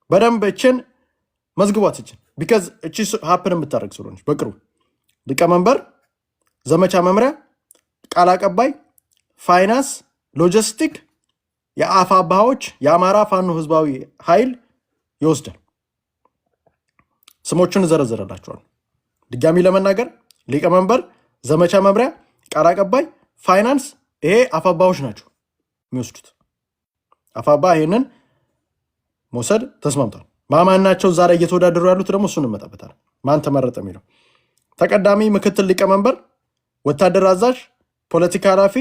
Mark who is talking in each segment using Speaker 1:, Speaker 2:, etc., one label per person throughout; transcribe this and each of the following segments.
Speaker 1: በደንብ እችን መዝግቧት እችን ቢካዝ እቺ ሀፕን የምታደርግ ስለሆነች በቅርቡ ሊቀመንበር፣ ዘመቻ መምሪያ፣ ቃል አቀባይ፣ ፋይናንስ፣ ሎጂስቲክ የአፋባዎች የአማራ ፋኖ ህዝባዊ ኃይል ይወስዳል። ስሞቹን ዘረዘረላቸዋል። ድጋሚ ለመናገር ሊቀመንበር፣ ዘመቻ መምሪያ፣ ቃል አቀባይ፣ ፋይናንስ ይሄ አፋባዎች ናቸው የሚወስዱት። አፋባ ይሄንን መውሰድ ተስማምቷል። ማማናቸው ዛሬ እየተወዳደሩ ያሉት ደግሞ እሱን እንመጣበታል። ማን ተመረጠ የሚለው ተቀዳሚ ምክትል ሊቀመንበር፣ ወታደር አዛዥ፣ ፖለቲካ ኃላፊ፣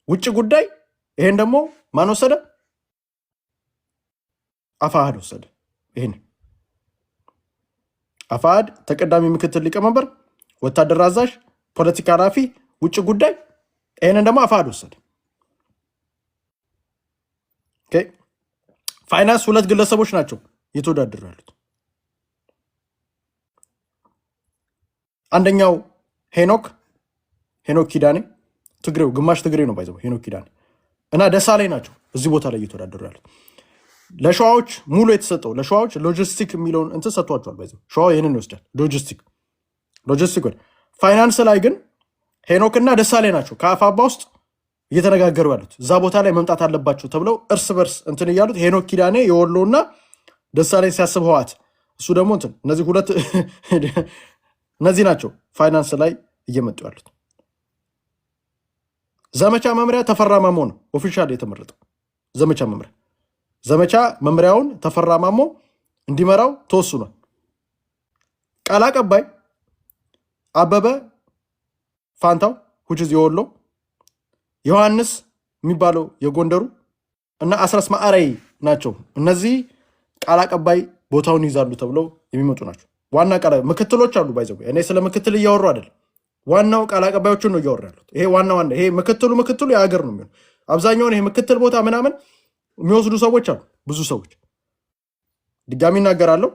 Speaker 1: ውጭ ጉዳይ ይሄን ደግሞ ማን ወሰደ? አፋሃድ ወሰደ። ይሄን አፋሃድ ተቀዳሚ ምክትል ሊቀመንበር፣ ወታደር አዛዥ፣ ፖለቲካ ኃላፊ፣ ውጭ ጉዳይ ይሄንን ደግሞ አፋሃድ ወሰደ። ኦኬ ፋይናንስ ሁለት ግለሰቦች ናቸው እየተወዳደሩ ያሉት። አንደኛው ሄኖክ ኪዳኔ ትግሬው ግማሽ ትግሬ ነው ባይዘው ሄኖክ ኪዳኔ እና ደሳለኝ ናቸው እዚህ ቦታ ላይ እየተወዳደሩ ያሉት። ለሸዋዎች ሙሉ የተሰጠው ለሸዋዎች ሎጂስቲክ የሚለውን እንትን ሰጥቷቸዋል። ባይዘው ሸዋ ይህንን ይወስዳል። ሎጂስቲክ ወደ ፋይናንስ ላይ ግን ሄኖክና ደሳለኝ ናቸው ከአፋባ ውስጥ እየተነጋገሩ ያሉት። እዛ ቦታ ላይ መምጣት አለባቸው ተብለው እርስ በርስ እንትን እያሉት ሄኖክ ኪዳኔ የወሎና ደሳለኝ ሲያስብ ህወሓት እሱ ደግሞ እንትን እነዚህ ሁለት እነዚህ ናቸው ፋይናንስ ላይ እየመጡ ያሉት። ዘመቻ መምሪያ ተፈራ ማሞ ነው ኦፊሻል የተመረጠው። ዘመቻ መምሪያውን ተፈራ ማሞ እንዲመራው ተወስኗል። ቃል አቀባይ አበበ ፋንታው ሁጅዝ የወሎ ዮሐንስ የሚባለው የጎንደሩ እና አስረስ ማዕረይ ናቸው። እነዚህ ቃል አቀባይ ቦታውን ይዛሉ ተብለው የሚመጡ ናቸው። ዋና ቃል ምክትሎች አሉ ባይዘው እኔ ስለ ምክትል እያወሩ አይደል፣ ዋናው ቃል አቀባዮችን ነው እያወሩ ያሉት። ይሄ ዋና ይሄ ምክትሉ የሀገር ነው የሚሆነው። አብዛኛውን ይሄ ምክትል ቦታ ምናምን የሚወስዱ ሰዎች አሉ፣ ብዙ ሰዎች። ድጋሚ እናገራለሁ።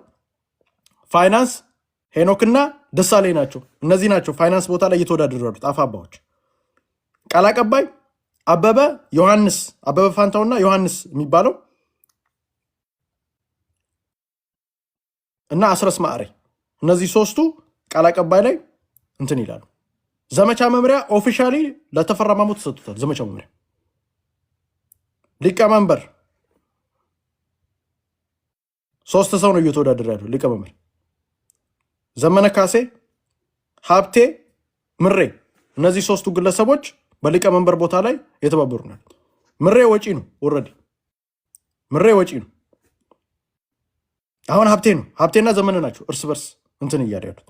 Speaker 1: ፋይናንስ ሄኖክና ደሳለኝ ናቸው። እነዚህ ናቸው ፋይናንስ ቦታ ላይ እየተወዳደሩ ያሉት አፋባዎች። ቃል አቀባይ አበበ ፋንታውና ዮሐንስ የሚባለው እና አስረስ ማዕረይ እነዚህ ሶስቱ ቃል አቀባይ ላይ እንትን ይላሉ። ዘመቻ መምሪያ ኦፊሻሊ ለተፈራ ማሞ ተሰጥቷል። ዘመቻ መምሪያ ሊቀመንበር 3 ሰው ነው እየተወዳደረ ያለው ሊቀመንበር ዘመነ ካሴ፣ ሀብቴ፣ ምሬ እነዚህ 3ቱ ግለሰቦች በሊቀመንበር ቦታ ላይ የተባበሩ ናቸው። ምሬ ወጪ ነው ኦልሬዲ ምሬ ወጪ ነው። አሁን ሀብቴና ዘመነ ናቸው እርስ በርስ እንትን እያሉ ያሉት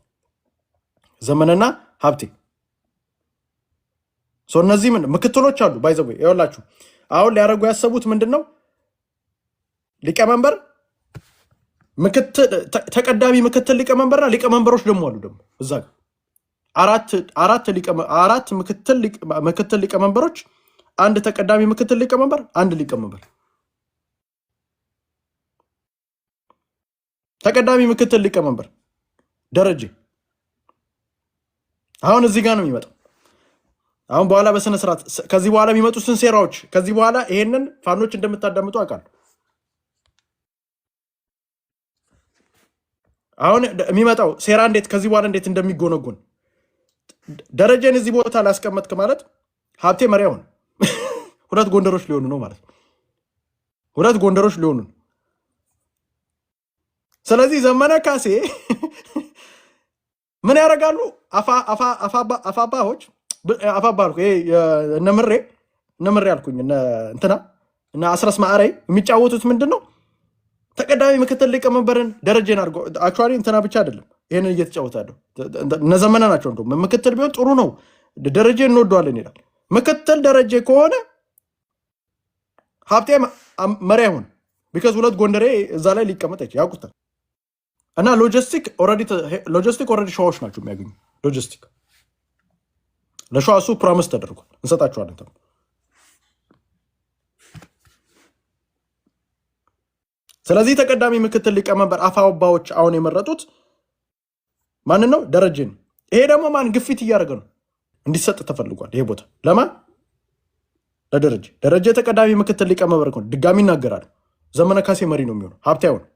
Speaker 1: ዘመነና ሀብቴ። እነዚህ ምክትሎች አሉ ባይዘው ይኸውላችሁ። አሁን ሊያደርጉ ያሰቡት ምንድን ነው? ሊቀመንበር ተቀዳሚ ምክትል ሊቀመንበርና ሊቀመንበሮች ደግሞ አሉ ደግሞ እዛ ጋር አራት ምክትል ሊቀመንበሮች፣ አንድ ተቀዳሚ ምክትል ሊቀመንበር፣ አንድ ሊቀመንበር። ተቀዳሚ ምክትል ሊቀመንበር ደረጀ አሁን እዚህ ጋር ነው የሚመጣው። አሁን በኋላ በስነ ስርዓት ከዚህ በኋላ የሚመጡትን ሴራዎች ከዚህ በኋላ ይሄንን ፋኖች እንደምታዳምጡ አውቃለሁ። አሁን የሚመጣው ሴራ ከዚህ በኋላ እንዴት እንደሚጎነጎን ደረጀን እዚህ ቦታ ላስቀመጥክ ማለት ሀብቴ መሪያውን ሁለት ጎንደሮች ሊሆኑ ነው ማለት ነው። ስለዚህ ዘመነ ካሴ ምን ያደርጋሉ? አፋባዎች እነምሬ አልኩኝ እና አስረስ ማዕረይ የሚጫወቱት ምንድን ነው? ተቀዳሚ ምክትል ሊቀመንበርን ደረጀን አድርጎ አክቹዋሊ እንትና ብቻ አይደለም ይሄንን እየተጫወተ ያለው እነዘመነ ናቸው። እንደውም ምክትል ቢሆን ጥሩ ነው፣ ደረጀ እንወደዋለን ይላል። ምክትል ደረጀ ከሆነ ሀብቴ መሪያ ይሁን ቢካዝ ሁለት ጎንደሬ እዛ ላይ ሊቀመጥ ያውቁታል። እና ሎጂስቲክ ኦልሬዲ ሸዋዎች ናቸው የሚያገኙ ሎጂስቲክ ለሸዋ እሱ ፕሮሚስ ተደርጓል፣ እንሰጣቸዋለን ተብሎ። ስለዚህ ተቀዳሚ ምክትል ሊቀመንበር አፋባዎች አሁን የመረጡት ማንን ነው? ደረጀን። ይሄ ደግሞ ማን ግፊት እያደረገ ነው እንዲሰጥ ተፈልጓል። ይሄ ቦታ ለማን? ለደረጀ። ደረጀ ተቀዳሚ ምክትል ሊቀመንበር ነው። ድጋሚ ይናገራል። ዘመነ ካሴ መሪ ነው የሚሆነው፣ ሀብቴ አይሆንም።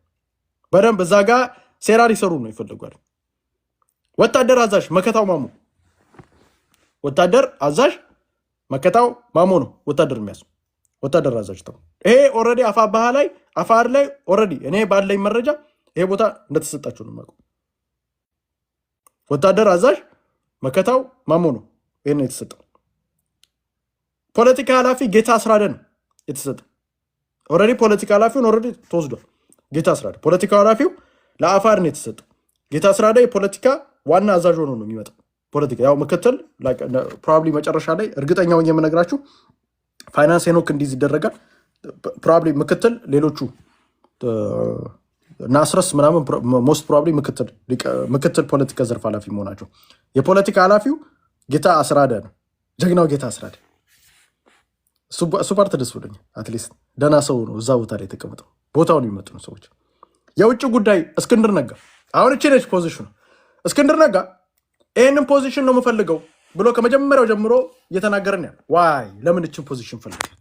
Speaker 1: በደንብ እዛ ጋር ሴራ ሊሰሩ ነው ይፈልጋል። ወታደር አዛዥ መከታው ማሞ ወታደር አዛዥ መከታው ማሞ ነው ወታደር የሚያስ ወታደር አዛዥ ተው። ይሄ ኦልሬዲ አፋባህ ላይ አፋር ላይ ኦልሬዲ እኔ ባለኝ መረጃ ይሄ ቦታ እንደተሰጣቸው ነው የማውቀው። ወታደር አዛዥ መከታው ማሞ ነው ይሄን የተሰጠው። ፖለቲካ ኃላፊ ጌታ አስራደ ነው የተሰጠው። ኦልሬዲ ፖለቲካ ኃላፊውን ኦልሬዲ ተወስዷል። ጌታ አስራደ ፖለቲካ ኃላፊው ለአፋር ነው የተሰጠው። ጌታ አስራደ የፖለቲካ ዋና አዛዥ ሆኖ ነው የሚመጣው። ፖለቲካ ያው ምክትል ፕሮባብሊ መጨረሻ ላይ እርግጠኛው የምነግራችሁ ፋይናንስ ሄኖክ እንዲዝ ይደረጋል። ፕሮባብሊ ምክትል ሌሎቹ ናስረስ ምናምን ሞስት ፕሮባብሊ ምክትል ፖለቲካ ዘርፍ ኃላፊ መሆናቸው። የፖለቲካ ኃላፊው ጌታ አስራደ ነው። ጀግናው ጌታ አስራደ እሱ ፓርት ደስ ብሎኛል። አትሊስት ደህና ሰው ነው እዛ ቦታ ላይ የተቀመጠው። ቦታውን የሚመጡ ነው ሰዎች። የውጭ ጉዳይ እስክንድር ነጋ አሁን እቺ ነች ፖዚሽኑ። እስክንድር ነጋ ይህንን ፖዚሽን ነው የምፈልገው ብሎ ከመጀመሪያው ጀምሮ እየተናገረን ያለ ዋይ ለምን እችን ፖዚሽን ፈልጋት?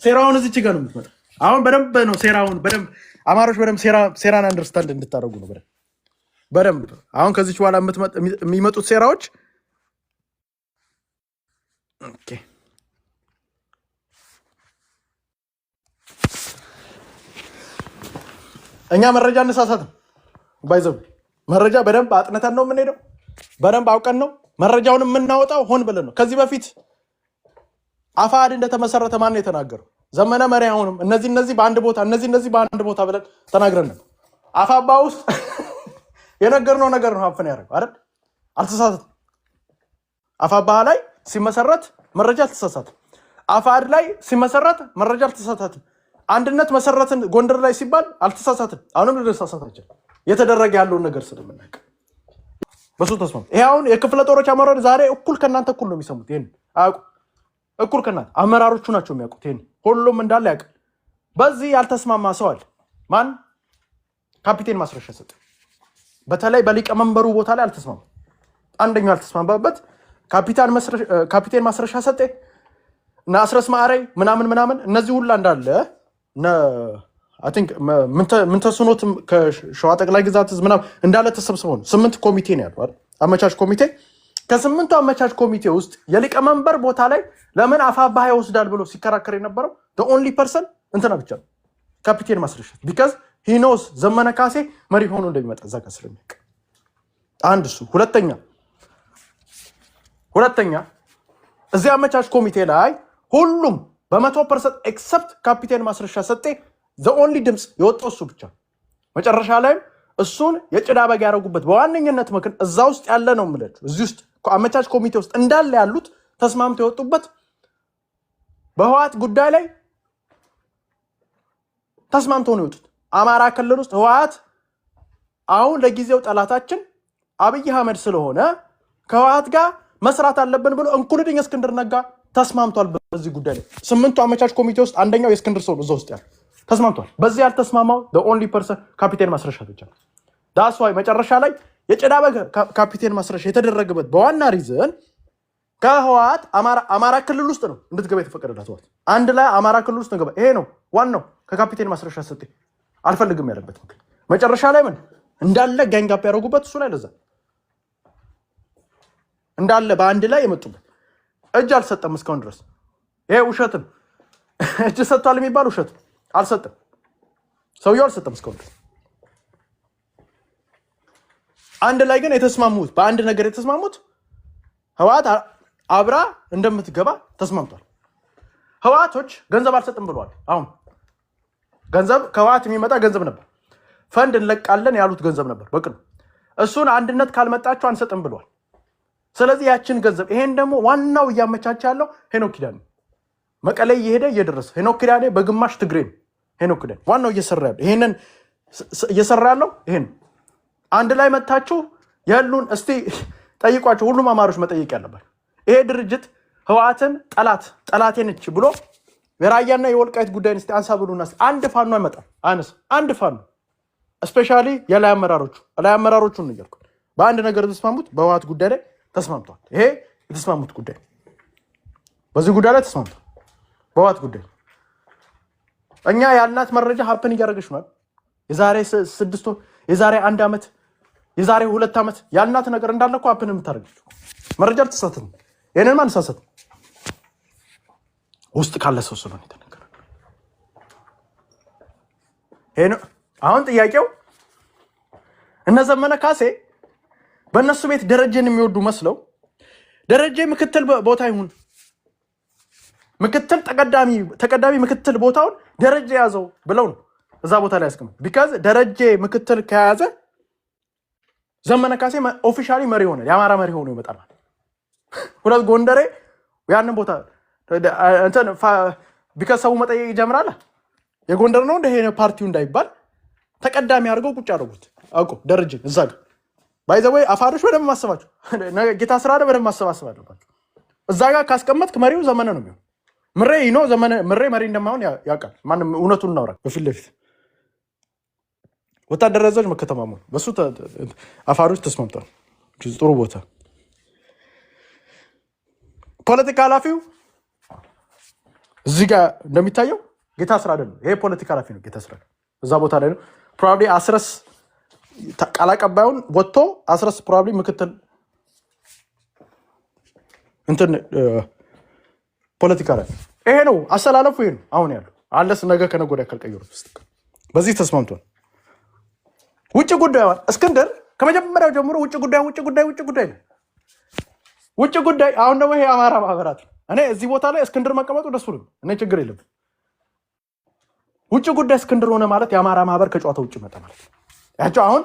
Speaker 1: ሴራውን እዚች ጋር ነው የምትመጣ። አሁን በደንብ ነው ሴራውን በደንብ አማሮች በደንብ ሴራን አንደርስታንድ እንድታደርጉ ነው በደንብ አሁን ከዚች በኋላ የሚመጡት ሴራዎች ኦኬ። እኛ መረጃ እንሳሳትም ባይዘው መረጃ በደንብ አጥነተን ነው የምንሄደው። በደንብ አውቀን ነው መረጃውን የምናወጣው። ሆን ብለን ነው። ከዚህ በፊት አፋድ እንደተመሰረተ ማን ነው የተናገረው? ዘመነ መሪ። አሁንም እነዚህ በአንድ ቦታ እነዚህ በአንድ ቦታ ብለን ተናግረን ነው። አፋባ ውስጥ የነገርነው ነገር ነው ሀፍን ያደረገው አይደል? አልተሳሳትም። አፋባ ላይ ሲመሰረት መረጃ አልተሳሳትም። አፋድ ላይ ሲመሰረት መረጃ አልተሳሳትም። አንድነት መሰረትን ጎንደር ላይ ሲባል አልተሳሳትም። አሁንም ልንሳሳታችን የተደረገ ያለውን ነገር ስለምናውቅ በሱ ተስማም። ይሄ አሁን የክፍለ ጦሮች አመራር ዛሬ እኩል ከናንተ እኩል ነው የሚሰሙት። ይሄን አያውቁ። እኩል ከናንተ አመራሮቹ ናቸው የሚያውቁት። ይሄን ሁሉም እንዳለ ያውቃል። በዚህ ያልተስማማ ሰው አለ። ማን? ካፒቴን ማስረሻ ሰጠ። በተለይ በሊቀመንበሩ ቦታ ላይ አልተስማማ። አንደኛው ያልተስማማበት ካፒቴን ማስረሻ ሰጠ እና አስረስ ማዕረይ ምናምን እነዚህ ሁላ እንዳለ አይ ቲንክ ምን ተስኖት ከሸዋ ጠቅላይ ግዛት ምናምን እንዳለ ተሰብስበው ነው 8 ኮሚቴ ነው ያለው አይደል? አመቻች ኮሚቴ። ከ8ቱ አመቻች ኮሚቴ ውስጥ የሊቀመንበር ቦታ ላይ ለምን አፋባህ ይወስዳል ብሎ ሲከራከር የነበረው the only person እንትና ብቻ ነው ካፒቴን ማስረሻ because he knows ዘመነ ካሴ መሪ ሆኖ እንደሚመጣ እዛ ጋር ስለሚያውቅ አንድ እሱ። ሁለተኛ እዚህ አመቻች ኮሚቴ ላይ ሁሉም በ100% ኤክሰፕት ካፒቴን ማስረሻ ሰጤ the only ድምፅ የወጣው እሱ ብቻ። መጨረሻ ላይ እሱን የጭዳ በግ ያደረጉበት በዋነኝነት ምክንያት እዛ ውስጥ ያለ ነው የምልህ። እዚህ ውስጥ አመቻች ኮሚቴ ውስጥ እንዳለ ያሉት ተስማምተው የወጡበት በህወሓት ጉዳይ ላይ ተስማምተው ነው የወጡት። አማራ ክልል ውስጥ ህወሓት አሁን ለጊዜው ጠላታችን አብይ አህመድ ስለሆነ ከህወሓት ጋር መስራት አለብን ብሎ እንኩልድኝ እስክንድር ነጋ ተስማምቷል። በዚህ ጉዳይ ላይ 8ቱ አመቻች ኮሚቴ ውስጥ አንደኛው የእስክንድር ሰው ነው እዛ ውስጥ ያለው ተስማምቷል። በዚህ ያልተስማማው the only person ካፒቴን ማስረሻ ብቻ ነው። ዳስ ዋይ መጨረሻ ላይ የጭዳ በግ ካፒቴን ማስረሻ የተደረገበት በዋና ሪዝን ከህወሓት አማራ ክልል ውስጥ ነው እንድትገባ የተፈቀደላት ህወሓት አንድ ላይ አማራ ክልል ውስጥ ነው። ይሄ ነው ዋናው ከካፒቴን ማስረሻ ሰጤ አልፈልግም ያለበት ምክንያት። መጨረሻ ላይ ምን እንዳለ ጋንጋፕ ያደረጉበት እሱ ላይ ለዛ እንዳለ በአንድ ላይ የመጡበት እጅ አልሰጠም እስካሁን ድረስ። ይሄ ውሸትም እጅ ሰጥቷል የሚባል ውሸት አልሰጠም። ሰውየው አልሰጠም እስካሁን ድረስ። አንድ ላይ ግን የተስማሙት በአንድ ነገር የተስማሙት ህወሓት አብራ እንደምትገባ ተስማምቷል። ህወሓቶች ገንዘብ አልሰጥም ብለዋል። አሁን ገንዘብ ከህወሓት የሚመጣ ገንዘብ ነበር፣ ፈንድ እንለቃለን ያሉት ገንዘብ ነበር በቅርቡ። እሱን አንድነት ካልመጣቸው አንሰጥም ብለዋል። ስለዚህ ያችን ገንዘብ ይሄን ደግሞ ዋናው እያመቻቸ ያለው ሄኖክ ኪዳኔ መቀሌ እየሄደ እየደረሰ ሄኖክ ኪዳኔ በግማሽ ትግሬ ነው። ሄኖክ ኪዳኔ ዋናው እየሰራ ያለው ይሄንን እየሰራ ያለው ይሄን አንድ ላይ መታችሁ ያሉን እስቲ ጠይቋቸው። ሁሉም አማሮች መጠየቅ ያለባቸው ይሄ ድርጅት ህወሓትን ጠላቴ ነች ብሎ የራያና የወልቃይት ጉዳይን እስቲ አንሳ ብሉና አንድ ፋኖ አይመጣም። አንድ ፋኖ ስፔሻሊ የላይ አመራሮቹን ነው ያልኩት። በአንድ ነገር ተስማሙት፣ በህወሓት ጉዳይ ላይ ተስማምቷል። ይሄ የተስማሙት ጉዳይ በዚህ ጉዳይ ላይ ተስማምቷል። በህወሓት ጉዳይ እኛ ያልናት መረጃ ሀፕን እያደረገች ነው። የዛሬ 6 ወር፣ የዛሬ 1 ዓመት፣ የዛሬ 2 ዓመት ያልናት ነገር እንዳለ እኮ ሀፕን የምታደርገው መረጃ አልተሳሳትም። ይሄንን ማን ተሳሳተ? ውስጥ ካለ ሰው ስለሆነ የተነገረ። አሁን ጥያቄው እነ ዘመነ ካሴ በእነሱ ቤት ደረጀን የሚወዱ መስለው ደረጀ ምክትል ቦታ ይሁን ምክትል ተቀዳሚ ምክትል ቦታውን ደረጀ ያዘው ብለው ነው እዛ ቦታ ላይ ያስቀምጥ። ቢካዝ ደረጀ ምክትል ከያዘ ዘመነ ካሴ ኦፊሻሊ መሪ ሆነ፣ የአማራ መሪ ሆኖ ይመጣል። ሁለት ጎንደሬ ያንን ቦታ እንትን ቢካዝ ሰው መጠየቅ ይጀምራል። የጎንደር ነው እንደ ፓርቲው እንዳይባል ተቀዳሚ አድርገው ቁጭ አድርጉት። አውቆ ደረጀ እዛ ጋር ባይዘወይ አፋሮች በደንብ ማሰባቸው ጌታ ስራደ በደንብ ማሰባሰብ አለባቸው። እዛ ጋር ካስቀመጥክ መሪው ዘመነ ነው የሚሆን። ምሬ መሪ እንደማይሆን ያውቃል። ማንም እውነቱን እናውራ በፊት ለፊት ወታደር አዛዥ መከተማሙ በሱ አፋሮች ተስማምተዋል። ጥሩ ቦታ ፖለቲካ ኃላፊው እዚህ ጋር እንደሚታየው ጌታ ስራደ ነው። ይሄ ፖለቲካ ኃላፊ ነው ጌታ ስራደ እዛ ቦታ ላይ ነው። ፕሮባብሊ አስረስ ቃል አቀባዩን ወጥቶ አስረስ ፕሮባብሊ ምክትል እንትን ፖለቲካ ላይ ይሄ ነው አሰላለፉ። ይሄ ነው አሁን ያለው አለስ ነገ ከነገ ወዲያ ካልቀየሩት በስተቀር በዚህ ተስማምቷል። ውጭ ጉዳይ እስክንድር ከመጀመሪያው ጀምሮ ውጭ ጉዳይ ነው። ውጭ ጉዳይ አሁን ደግሞ ይሄ አማራ ማህበራት እኔ እዚህ ቦታ ላይ እስክንድር መቀመጡ ደስ ብሎኝ እኔ ችግር የለብኝ። ውጭ ጉዳይ እስክንድር ሆነ ማለት የአማራ ማህበር ከጨዋታ ውጭ መጣ ማለት ነው። ያቸው አሁን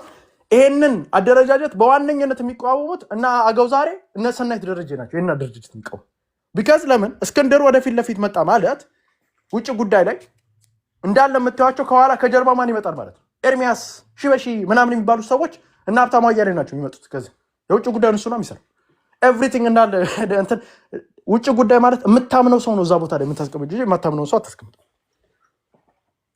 Speaker 1: ይሄንን አደረጃጀት በዋነኝነት የሚቋወሙት እና አገው ዛሬ እነ ሰናይት ደረጀ ናቸው። ይሄን አደረጃጀት የሚቋወሙ ቢካዝ ለምን እስክንድር ወደፊት ለፊት መጣ ማለት ውጭ ጉዳይ ላይ እንዳለ የምታዩቸው ከኋላ ከጀርባ ማን ይመጣል ማለት ነው። ኤርሚያስ ሽበሺ ምናምን የሚባሉ ሰዎች እና ሀብታሙ አያሌው ናቸው የሚመጡት። ከዚህ የውጭ ጉዳይ እሱ ነው የሚሰራው ኤቭሪቲንግ እንዳለ እንትን ውጭ ጉዳይ ማለት የምታምነው ሰው ነው እዛ ቦታ ላይ የምታስቀምጥ እንጂ የማታምነውን ሰው አታስቀምጠው።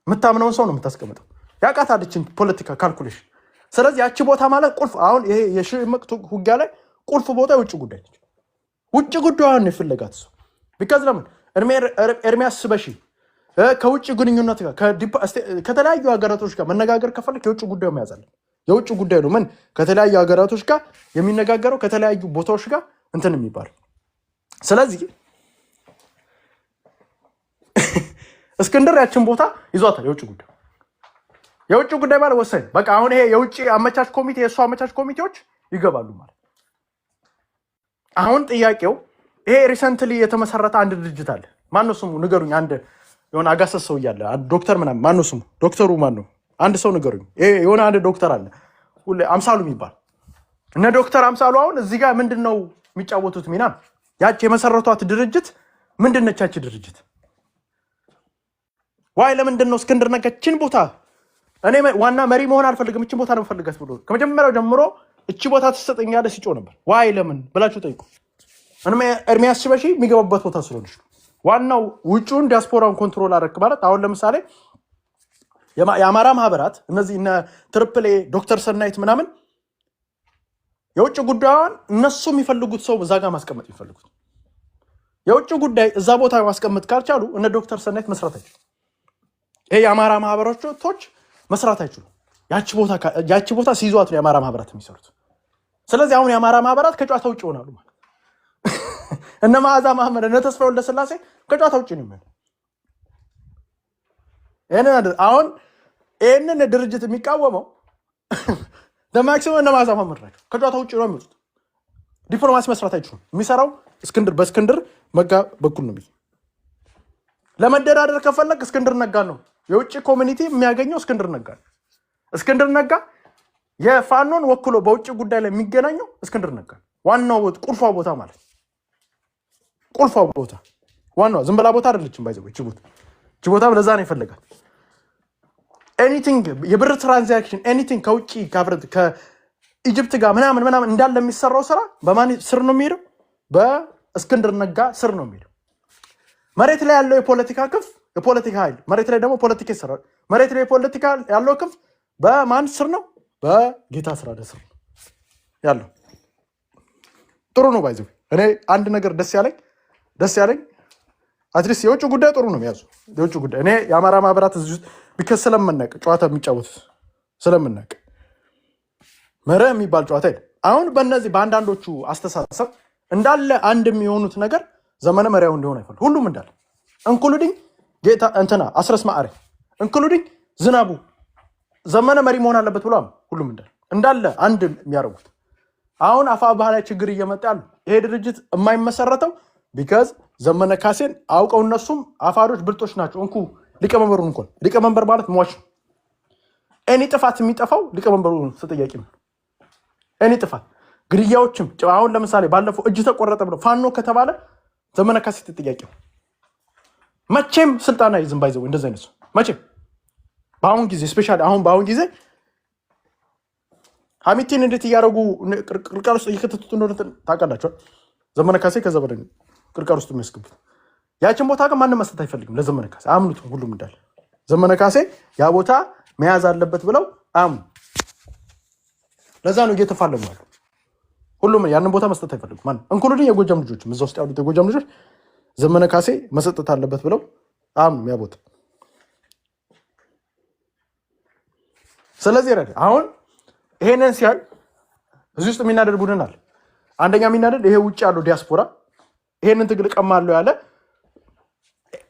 Speaker 1: የምታምነውን ሰው ነው የምታስቀምጠው። ያቃታለችን ፖለቲካ ካልኩሌሽን። ስለዚህ ያቺ ቦታ ማለት ቁልፍ አሁን ይሄ የሽምቅ ውጊያ ላይ ቁልፍ ቦታ የውጭ ጉዳይ ነች። ውጭ ጉዳዩን የፈለጋት ሰው ቢካዝ ለምን ኤርሚያስ ሽበሺ ከውጭ ግንኙነት ጋር ከተለያዩ ሀገራቶች ጋር መነጋገር ከፈለክ የውጭ ጉዳዩ መያዝ አለ። የውጭ ጉዳይ ነው ምን ከተለያዩ ሀገራቶች ጋር የሚነጋገረው ከተለያዩ ቦታዎች ጋር እንትን የሚባለው። ስለዚህ እስክንድር ያችን ቦታ ይዟታል። የውጭ ጉዳይ ማለት ወሳኝ በቃ አሁን ይሄ የውጭ አመቻች ኮሚቴ የእሱ አመቻች ኮሚቴዎች ይገባሉ ማለት። አሁን ጥያቄው ይሄ ሪሰንትሊ የተመሰረተ አንድ ድርጅት አለ። ማነው ስሙ ንገሩኝ። አንድ የሆነ አጋሰስ ሰው እያለ ዶክተር ምናምን ማነው ስሙ? ዶክተሩ ማነው? አንድ ሰው ንገሩኝ። ይሄ የሆነ አንድ ዶክተር አለ ሁሌ አምሳሉ የሚባል እነ ዶክተር አምሳሉ አሁን እዚህ ጋር ምንድነው የሚጫወቱት ሚና? ያቺ የመሰረቷት ድርጅት ምንድነች? ያቺ ድርጅት ዋይ ለምንድን ነው እስክንድር ነጋችን ቦታ እኔ ዋና መሪ መሆን አልፈልግም እቺ ቦታ ነው ፈልጋት ብሎ ከመጀመሪያው ጀምሮ እቺ ቦታ ተሰጠኛለ ሲጮ ነበር። ዋይ ለምን ብላችሁ ጠይቁ። ኤርሚያስ ሽበሺ የሚገባበት ቦታ ስለሆነች ዋናው ውጪውን ዲያስፖራውን ኮንትሮል አደረክ ማለት አሁን ለምሳሌ የአማራ ማህበራት እነዚህ እነ ትሪፕል ኤ ዶክተር ሰናይት ምናምን የውጭ ጉዳዩን እነሱ የሚፈልጉት ሰው እዛ ጋር ማስቀመጥ የሚፈልጉት የውጭ ጉዳይ እዛ ቦታ ማስቀመጥ ካልቻሉ እነ ዶክተር ሰናይት መስራት አይችሉም። ይሄ የአማራ ማህበራቶች መስራት አይችሉም። ያቺ ቦታ ሲይዟት ነው የአማራ ማህበራት የሚሰሩት። ስለዚህ አሁን የአማራ ማህበራት ከጨዋታ ውጭ ይሆናሉ ማለት እነ መዓዛ መሐመድ እነ ተስፋ ወልደስላሴ ከጨዋታ ውጭ ነው የሚሆነው። አሁን ይህንን ድርጅት የሚቃወመው ለማክሲመም እነ መዓዛ መሐመድ ናቸው። ከጨዋታ ውጭ ነው የሚወጡት። ዲፕሎማሲ መስራት አይችሉም። የሚሰራው በእስክንድር ነጋ በኩል ነው። ለመደራደር ከፈለግ እስክንድር ነጋ ነው የውጭ ኮሚኒቲ የሚያገኘው እስክንድር ነጋ ነው። እስክንድር ነጋ የፋኖን ወክሎ በውጭ ጉዳይ ላይ የሚገናኘው እስክንድር ነጋ ዋናው ቁልፏ ቦታ ማለት ቁልፏ ቦታ ዋናው ዝም ብላ ቦታ አይደለችም። ባይዘው ጅቡቲ ለዛ ነው ይፈልጋል። ኤኒቲንግ የብር ትራንዛክሽን ኤኒቲንግ ከውጭ ከኢጅፕት ጋር ምናምን እንዳለ የሚሰራው ስራ በማን ስር ነው የሚሄደው? በእስክንድር ነጋ ስር ነው የሚሄደው። መሬት ላይ ያለው የፖለቲካ ኃይል መሬት ላይ ደግሞ ፖለቲካ ይሰራል። መሬት ላይ የፖለቲካ ያለው ክፍ በማን ስር ነው? በጌታ ስራደ ስር ነው ያለው። ጥሩ ነው ባይዘው እኔ አንድ ነገር ደስ ያለኝ አትሊስት የውጭ ጉዳይ ጥሩ ነው የሚያዙ የውጭ ጉዳይ እኔ የአማራ ማህበራት እዚህ ውስጥ ቢከስ ስለምናቅ ጨዋታ የሚጫወት ስለምናቅ መርህ የሚባል ጨዋታ አይደል። አሁን በእነዚህ በአንዳንዶቹ አስተሳሰብ እንዳለ አንድ የሚሆኑት ነገር ዘመነ መሪያው እንዲሆን አይፈልግ ሁሉም እንዳለ ኢንክሉዲንግ ጌታ እንትና አስረስ ማዕረ ኢንክሉዲንግ ዝናቡ ዘመነ መሪ መሆን አለበት ብሏል። ሁሉም እንዳለ አንድ የሚያደርጉት አሁን አፋብኃ ላይ ችግር እየመጣ ያለው ይሄ ድርጅት የማይመሰረተው ቢካዝ ዘመነ ካሴን አውቀው እነሱም አፋዶች ብልጦች ናቸው። እንኩ ሊቀመንበሩን እንኳን ሊቀመንበር ማለት ሟች እኔ ጥፋት የሚጠፋው ሊቀመንበሩ ተጠያቂ ነው። እኔ ጥፋት ግድያዎችም አሁን ለምሳሌ ባለፈው እጅ ተቆረጠ ብለው ፋኖ ከተባለ ዘመነ ካሴ ተጠያቂ ነው። መቼም ስልጣን አይዝም ባይዘው እንደዛ አይነት መቼም በአሁን ጊዜ ስፔሻሊ አሁን በአሁን ጊዜ ሀሚቲን እንዴት እያደረጉ ቅርቃር ውስጥ እየከተቱት እንደሆነ ታውቃላችኋል። ዘመነ ካሴ ከዛ በላይ ቅርቃር ውስጥ የሚያስገቡት ያችን ቦታ ግን ማንም መስጠት አይፈልግም ለዘመነ ካሴ አምኑት። ሁሉም እንዳለ ዘመነ ካሴ ያ ቦታ መያዝ አለበት ብለው አምኑ። ለዛ ነው እየተፋለሙ ያሉ ሁሉም ያንን ቦታ መስጠት አይፈልጉም። ማን እንኩሉኝ የጎጃም ልጆች እዛ ውስጥ ያሉት የጎጃም ልጆች ዘመነ ካሴ መሰጠት አለበት ብለው አምኑ ያ ቦታ። ስለዚህ አሁን ይሄንን ሲያል እዚህ ውስጥ የሚናደድ ቡድን አለ። አንደኛ የሚናደድ ይሄ ውጭ ያለው ዲያስፖራ ይሄንን ትግል ቀማለው ያለ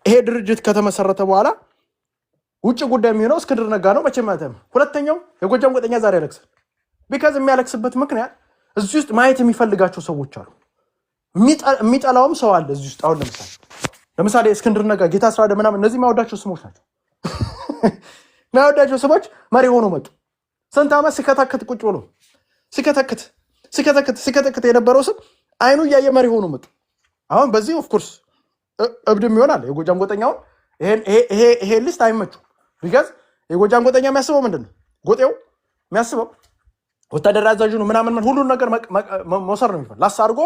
Speaker 1: ይሄ ድርጅት ከተመሰረተ በኋላ ውጭ ጉዳይ የሚሆነው እስክንድር ነጋ ነው መቼም አይተም። ሁለተኛው የጎጃም ጎጠኛ ዛሬ ያለቅሳል። ቢካዝ የሚያለቅስበት ምክንያት እዚህ ውስጥ ማየት የሚፈልጋቸው ሰዎች አሉ። የሚጠላውም ሰው አለ እዚህ ውስጥ። አሁን ለምሳሌ እስክንድር ነጋ፣ ጌታ አስራደ ምናምን እነዚህ ማወዳቸው ስሞች ናቸው። ማወዳቸው ስሞች መሪ ሆኖ መጡ። ስንት ዓመት ሲከታከት ቁጭ ብሎ ሲከታከት የነበረው ስም አይኑ እያየ መሪ ሆኖ መጡ። አሁን በዚህ ኦፍ ኮርስ እብድም ይሆናል የጎጃም ጎጠኛውን ይሄ ሊስት አይመቹ። ቢካዝ የጎጃም ጎጠኛ የሚያስበው ምንድን ነው? ጎጤው የሚያስበው ወታደር አዛዡ ነው ምናምን ሁሉን ነገር መውሰድ ነው የሚፈልግ ላስ አድርጎ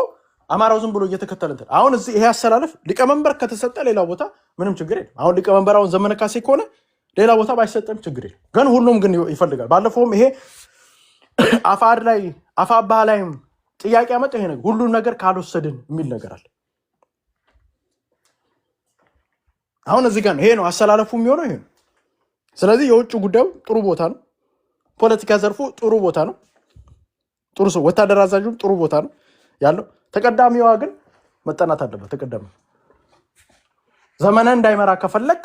Speaker 1: አማራው ዝም ብሎ እየተከተለ እንትን። አሁን እዚህ ይሄ አሰላለፍ ሊቀመንበር ከተሰጠ ሌላ ቦታ ምንም ችግር የለም። አሁን ሊቀመንበር አሁን ዘመነ ካሴ ከሆነ ሌላ ቦታ ባይሰጠም ችግር የለም። ግን ሁሉም ግን ይፈልጋል። ባለፈውም ይሄ አፋብኃ ላይም ጥያቄ ያመጣ ይሄ ነገር ሁሉን ነገር ካልወሰድን የሚል ነገር አለ። አሁን እዚህ ጋር ይሄ ነው አሰላለፉ የሚሆነው ይሄ ነው። ስለዚህ የውጭ ጉዳዩ ጥሩ ቦታ ነው። ፖለቲካ ዘርፉ ጥሩ ቦታ ነው። ጥሩ ሰው ወታደር አዛዡም ጥሩ ቦታ ነው ያለው። ተቀዳሚዋ ግን መጠናት አለበት። ዘመነ እንዳይመራ ከፈለክ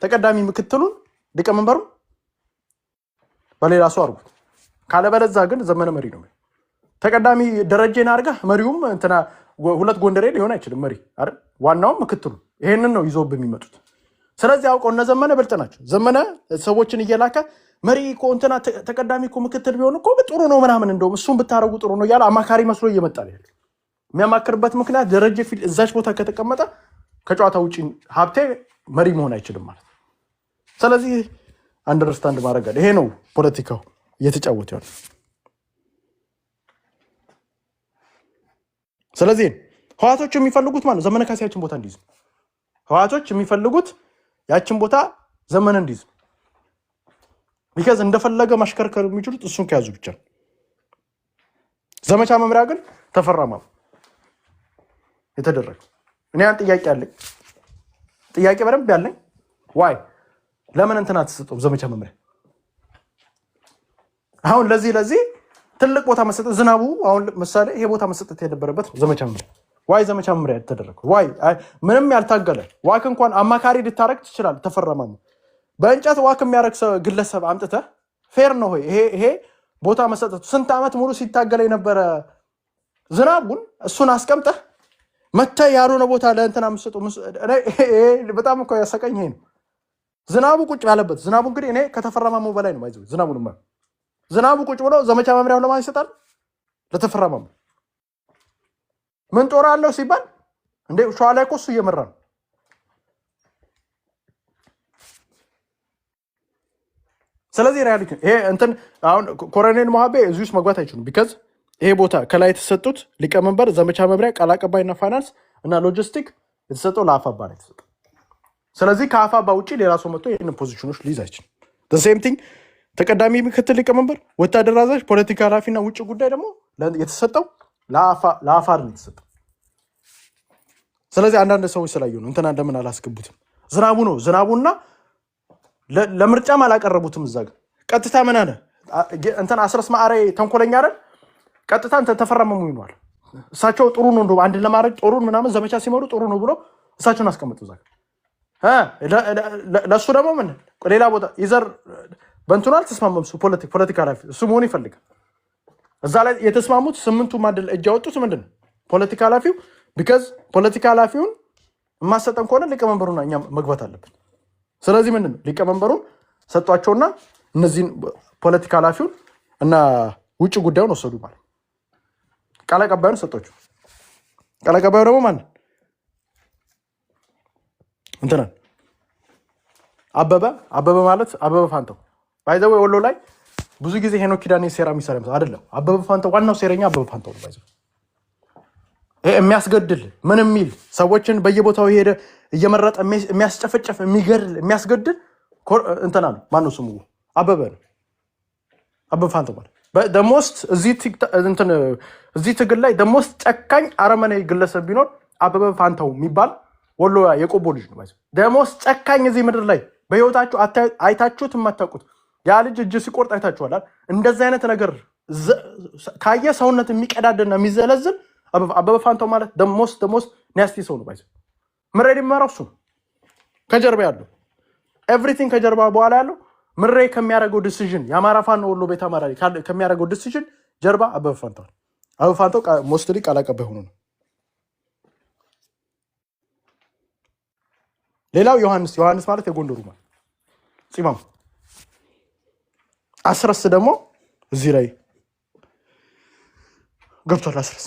Speaker 1: ተቀዳሚ ምክትሉን ሊቀመንበሩ በሌላ ሰው አድርጉት። ካለበለዛ ግን ዘመነ መሪ ነው። ተቀዳሚ ደረጃን አድርገህ መሪውም እንትና ሁለት ጎንደሬ ሊሆን አይችልም መሪ አይደል? ዋናውም ምክትሉ ይሄንን ነው ይዘው በሚመጡት። ስለዚህ አውቀው እነ ዘመነ ብልጥ ናቸው። ዘመነ ሰዎችን እየላከ መሪ እኮ እንትና ተቀዳሚ እኮ ምክትል ቢሆን እኮ ጥሩ ነው ምናምን እንደውም እሱን ብታረጉ ጥሩ ነው እያለ አማካሪ መስሎ እየመጣ ነው ያለው። የሚያማክርበት ምክንያት ደረጀ ፊት እዛች ቦታ ከተቀመጠ ከጨዋታ ውጪ ሀብቴ መሪ መሆን አይችልም ማለት ነው። ስለዚህ አንደርስታንድ ማድረግ አለ። ይሄ ነው ፖለቲካው እየተጫወተ ያለው። ስለዚህ ህዋቶች የሚፈልጉት ማለት ዘመነ ካሴ ያችን ቦታ እንዲይዝ፣ ህዋቶች የሚፈልጉት ያችን ቦታ ዘመነ እንዲይዝ ቢካዝ እንደፈለገ ማሽከርከር የሚችሉት እሱን ከያዙ ብቻ። ዘመቻ መምሪያ ግን ተፈራማ የተደረገ። እኔ ያን ጥያቄ በደንብ ያለኝ ዋይ ለምን እንትና ተሰጠው ዘመቻ መምሪያ? አሁን ለዚህ ትልቅ ቦታ መሰጠት ዝናቡ አሁን ምሳሌ ይሄ ቦታ መሰጠት የነበረበት ዘመቻ መምሪያ ዋይ ዘመቻ መምሪያ የተደረገ ዋይ ምንም ያልታገለ ዋክ እንኳን አማካሪ ልታረግ ትችላል። ተፈራማ በእንጨት ዋክ የሚያረግ ግለሰብ አምጥተህ ፌር ነው ሆይ ይሄ ቦታ መሰጠቱ ስንት ዓመት ሙሉ ሲታገለ የነበረ ዝናቡን እሱን አስቀምጠህ መተህ ያልሆነ ቦታ ለእንትና መስጠቱ በጣም እኮ ያሰቀኝ ይሄ ነው። ዝናቡ ቁጭ ያለበት ዝናቡ እንግዲህ እኔ ከተፈራማሙ በላይ ነው ማለት ዝናቡ ቁጭ ብሎ ዘመቻ መምሪያውን ለማን ይሰጣል? ለተፈራማሙ። ምን ጦር አለው ሲባል እንዴ ሸዋ ላይ እኮ እሱ እየመራ ነው። ስለዚህ ሪያሊቲ ይሄ እንትን አሁን ኮሎኔል ሞሃቤ እዚህ ውስጥ መግባት አይችሉም። ቢካዝ ይሄ ቦታ ከላይ የተሰጡት ሊቀመንበር፣ ዘመቻ መምሪያ፣ ቃል አቀባይና ፋይናንስ እና ሎጂስቲክ የተሰጠው ለአፋብኃ ነው የተሰጠው። ስለዚህ ከአፋብኃ ውጭ ሌላ ሰው መጥቶ ይህንን ፖዚሽኖች ሊይዝ አይችልም። ሴም ቲንግ ተቀዳሚ ምክትል ሊቀመንበር፣ ወታደር አዛዥ፣ ፖለቲካ ኃላፊና ውጭ ጉዳይ ደግሞ የተሰጠው ለአፋር ነው የተሰጠው። ስለዚህ አንዳንድ ሰዎች ስላዩ ነው እንትና እንደምን አላስገቡትም። ዝናቡ ነው ዝናቡና ለምርጫም አላቀረቡትም። እዛ ጋር ቀጥታ ምን አለ እንትና አስረስ ማዕሬ ተንኮለኛ አይደል? ቀጥታ እንትን ተፈራመሙ ይኗል። እሳቸው ጥሩ ነው እንደው አንድ ለማድረግ ጥሩን ምናምን ዘመቻ ሲመሩ ጥሩ ነው ብሎ እሳቸውን አስቀምጡ እዛ ለሱ ደግሞ ምን ሌላ ቦታ ይዘር በእንትኑ አልተስማማም። እሱ ፖለቲካ ኃላፊ እሱ መሆን ይፈልጋል። እዛ ላይ የተስማሙት 8ቱ ማደል እጅ ያወጡት ምንድን ነው ፖለቲካ ኃላፊው ቢካዝ ፖለቲካ ኃላፊውን የማሰጠን ከሆነ ሊቀመንበሩና እኛ መግባት አለብን። ስለዚህ ምንድን ነው ሊቀመንበሩን ሰጧቸውና እነዚህን ፖለቲካ ኃላፊውን እና ውጭ ጉዳዩን ወሰዱ ማለት ቃል አቀባዩን ሰጧቸው። ቃል አቀባዩ ደግሞ ማን እንትና አበበ ማለት አበበ ፋንታው ባይዘው ወሎ ላይ ብዙ ጊዜ ሄኖክ ኪዳኔ ሴራ የሚሰራ አይደለም። አበበ ፋንታው ዋናው ሴረኛ አበበ ፋንታው ነው። ባይዘው የሚያስገድል ምን የሚል ሰዎችን በየቦታው ሄደ እየመረጠ የሚያስጨፈጨፍ የሚገድል የሚያስገድል እንትና ነው። ማነው ስሙ? አበበ ነው። አበበ ፋንታው ማለት ደሞስት እዚህ ትግል ላይ ደሞስት ጨካኝ አረመኔ ግለሰብ ቢኖር አበበ ፋንታው የሚባል ወሎ የቆቦ ልጅ ነው። ባይዘው ደሞስት ጨካኝ እዚህ ምድር ላይ በህይወታችሁ አይታችሁት የማታውቁት ያ ልጅ እጅ ሲቆርጥ አይታችኋል። እንደዚህ አይነት ነገር ካየ ሰውነት የሚቀዳደና የሚዘለዝል አበበ ፋንታው ማለት ደሞስት ኒያስቲ ሰው ነው። ባይዘው ምሬድ የሚመራው እሱ ከጀርባ ያለው ኤቭሪቲንግ ከጀርባ በኋላ ያለው ምሬ ከሚያደርገው ዲሲዥን የአማራ ፋኖ ወሎ ቤት አማራ ከሚያደርገው ዲሲዥን ጀርባ አበበ ፋንታው ሞስትሊ ቃል አቀባይ ሆኖ ነው። ሌላው ዮሐንስ ማለት የጎንደሩ ማለት ፂማም አስረስ ደግሞ እዚህ ላይ ገብቷል። አስረስ